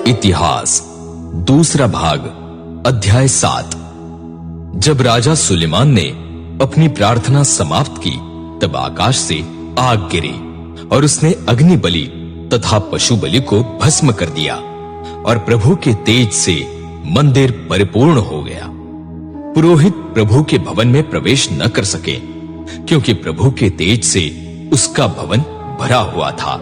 इतिहास दूसरा भाग अध्याय 7। जब राजा सुलेमान ने अपनी प्रार्थना समाप्त की तब आकाश से आग गिरी और उसने अग्नि बलि तथा पशु बलि को भस्म कर दिया और प्रभु के तेज से मंदिर परिपूर्ण हो गया। पुरोहित प्रभु के भवन में प्रवेश न कर सके क्योंकि प्रभु के तेज से उसका भवन भरा हुआ था।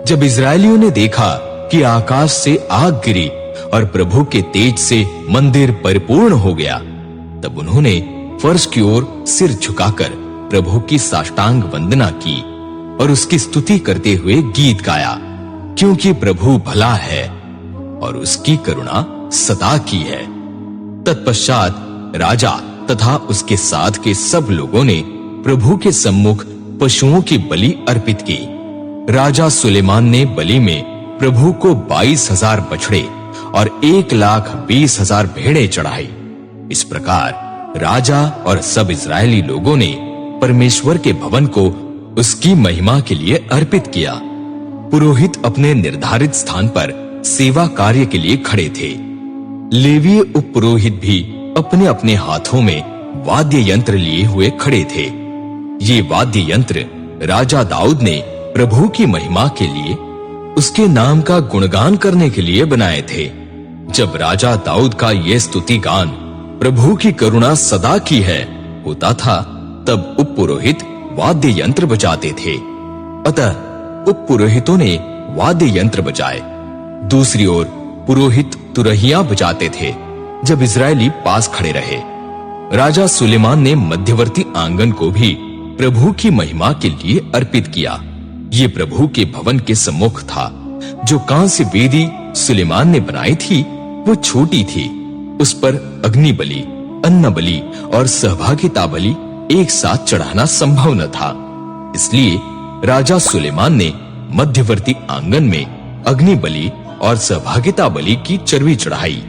जब इस्राएलियों ने देखा कि आकाश से आग गिरी और प्रभु के तेज से मंदिर परिपूर्ण हो गया, तब उन्होंने फर्श की ओर सिर झुकाकर प्रभु की साष्टांग वंदना की और उसकी स्तुति करते हुए गीत गाया, क्योंकि प्रभु भला है और उसकी करुणा सदा की है। तत्पश्चात राजा तथा उसके साथ के सब लोगों ने प्रभु के सम्मुख पशुओं की बलि अर्पित की। राजा सुलेमान ने बलि में प्रभु को 22,000 बछड़े और 1,20,000 भेड़ें चढ़ाई। इस प्रकार राजा और सब इस्राएली लोगों ने परमेश्वर के भवन को उसकी महिमा के लिए अर्पित किया। पुरोहित अपने निर्धारित स्थान पर सेवा कार्य के लिए खड़े थे। लेवीय उपपुरोहित भी अपने अपने हाथों में वाद्य यंत्र लिए हुए खड़े थे। ये वाद्य यंत्र राजा दाऊद ने प्रभु की महिमा के लिए, उसके नाम का गुणगान करने के लिए बनाए थे। जब राजा दाऊद का यह स्तुति गान प्रभु की करुणा सदा की है होता था, तब उपपुरोहित वाद्य यंत्र बजाते थे। अतः उपपुरोहितों ने वाद्य यंत्र बजाए। दूसरी ओर पुरोहित तुरहिया बजाते थे जब इस्राएली पास खड़े रहे। राजा सुलेमान ने मध्यवर्ती आंगन को भी प्रभु की महिमा के लिए अर्पित किया। ये प्रभु के भवन के सम्मुख था। जो कांस्य वेदी सुलेमान ने बनाई थी वो छोटी थी। उस पर अग्नि बलि, अन्न बलि और सहभागिता बलि एक साथ चढ़ाना संभव न था। इसलिए राजा सुलेमान ने मध्यवर्ती आंगन में अग्नि बलि और सहभागिता बलि की चर्बी चढ़ाई।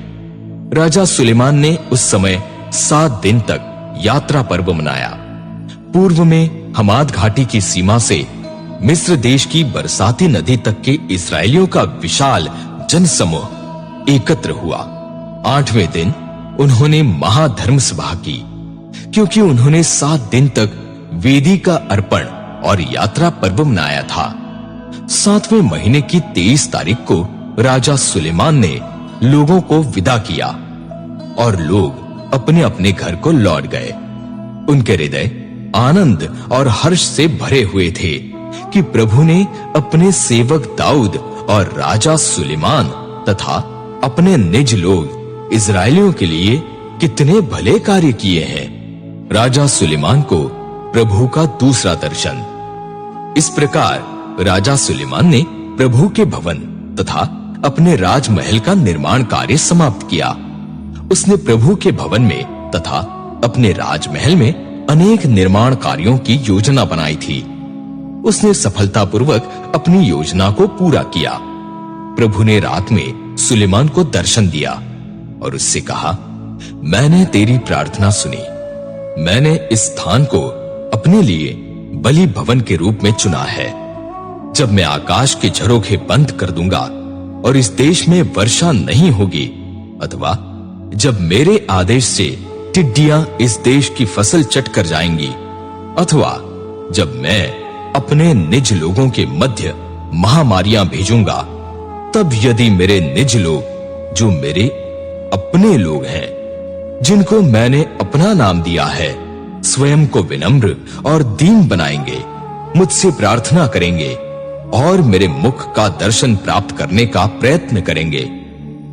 राजा सुलेमान ने उस समय 7 दिन तक यात्रा पर्व मनाया। पूर्व में हमाद घाटी की सीमा से मिस्र देश की बरसाती नदी तक के इस्राएलियों का विशाल जनसमूह एकत्र हुआ। 8वें दिन उन्होंने महाधर्म सभा की, क्योंकि उन्होंने 7 दिन तक वेदी का अर्पण और यात्रा पर्व मनाया था। 7वें महीने की 23 तारीख को राजा सुलेमान ने लोगों को विदा किया और लोग अपने अपने घर को लौट गए। उनके हृदय आनंद और हर्ष से भरे हुए थे कि प्रभु ने अपने सेवक दाऊद और राजा सुलेमान तथा अपने निज लोग इस्राएलियों के लिए कितने भले कार्य किए हैं। राजा सुलेमान को प्रभु का दूसरा दर्शन। इस प्रकार राजा सुलेमान ने प्रभु के भवन तथा अपने राजमहल का निर्माण कार्य समाप्त किया। उसने प्रभु के भवन में तथा अपने राजमहल में अनेक निर्माण कार्यों की योजना बनाई थी। उसने सफलतापूर्वक अपनी योजना को पूरा किया। प्रभु ने रात में सुलेमान को दर्शन दिया और उससे कहा, मैंने तेरी प्रार्थना सुनी। मैंने इस स्थान को अपने लिए बलि भवन के रूप में चुना है। जब मैं आकाश के झरोखे बंद कर दूंगा और इस देश में वर्षा नहीं होगी, अथवा जब मेरे आदेश से टिड्डियां इस देश की फसल चट कर जाएंगी, अथवा जब मैं अपने निज लोगों के मध्य महामारियां भेजूंगा, तब यदि मेरे निज लोग जो मेरे अपने लोग हैं, जिनको मैंने अपना नाम दिया है, स्वयं को विनम्र और दीन बनाएंगे, मुझसे प्रार्थना करेंगे और मेरे मुख का दर्शन प्राप्त करने का प्रयत्न करेंगे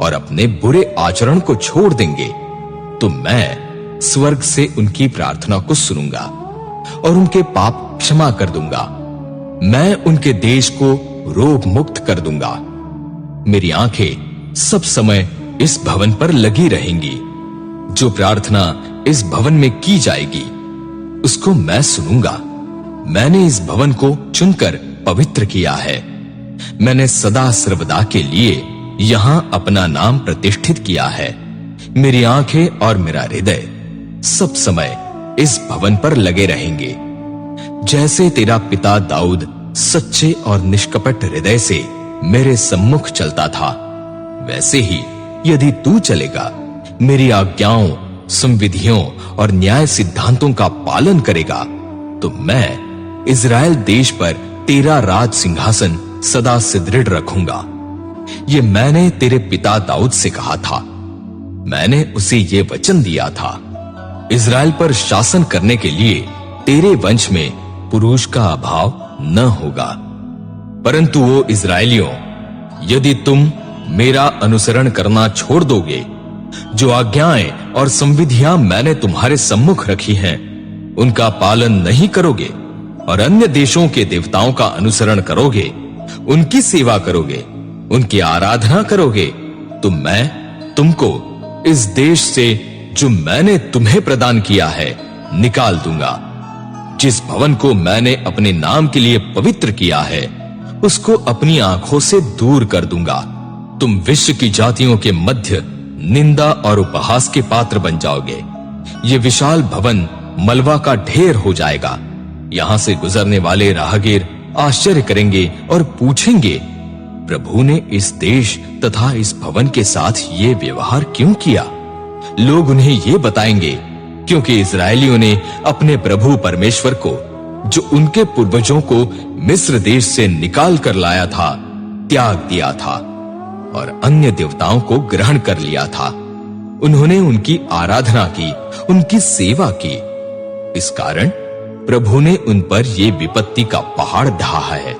और अपने बुरे आचरण को छोड़ देंगे, तो मैं स्वर्ग से उनकी प्रार्थना को सुनूंगा और उनके पाप क्षमा कर दूंगा। मैं उनके देश को रोग मुक्त कर दूंगा। मेरी आंखें सब समय इस भवन पर लगी रहेंगी। जो प्रार्थना इस भवन में की जाएगी उसको मैं सुनूंगा। मैंने इस भवन को चुनकर पवित्र किया है। मैंने सदा सर्वदा के लिए यहां अपना नाम प्रतिष्ठित किया है। मेरी आंखें और मेरा हृदय सब समय इस भवन पर लगे रहेंगे। जैसे तेरा पिता दाऊद सच्चे और निष्कपट हृदय से मेरे सम्मुख चलता था, वैसे ही यदि तू चलेगा, मेरी आज्ञाओं, संविधियों और न्याय सिद्धांतों का पालन करेगा, तो मैं इज़राइल देश पर तेरा राज सिंहासन सदा सुदृढ़ रखूंगा। ये मैंने तेरे पिता दाऊद से कहा था। मैंने उसे ये वचन दिया था, इज़राइल पर शासन करने के लिए तेरे वंश में पुरुष का अभाव न होगा। परंतु वो इज़राइलियों, यदि तुम मेरा अनुसरण करना छोड़ दोगे, जो आज्ञाएं और संविधियां मैंने तुम्हारे सम्मुख रखी हैं, उनका पालन नहीं करोगे और अन्य देशों के देवताओं का अनुसरण करोगे, उनकी सेवा करोगे, उनकी आराधना करोगे, तो मैं तुमको इस देश से जो मैंने तुम्हें प्रदान किया है निकाल दूंगा। जिस भवन को मैंने अपने नाम के लिए पवित्र किया है, उसको अपनी आंखों से दूर कर दूंगा। तुम विश्व की जातियों के मध्य निंदा और उपहास के पात्र बन जाओगे। ये विशाल भवन मलबा का ढेर हो जाएगा। यहां से गुजरने वाले राहगीर आश्चर्य करेंगे और पूछेंगे, प्रभु ने इस देश तथा इस भवन के साथ ये व्यवहार क्यों किया? लोग उन्हें ये बताएंगे, क्योंकि इज़राइलियों ने अपने प्रभु परमेश्वर को, जो उनके पूर्वजों को मिस्र देश से निकाल कर लाया था, त्याग दिया था और अन्य देवताओं को ग्रहण कर लिया था। उन्होंने उनकी आराधना की, उनकी सेवा की। इस कारण प्रभु ने उन पर ये विपत्ति का पहाड़ ढाहा है।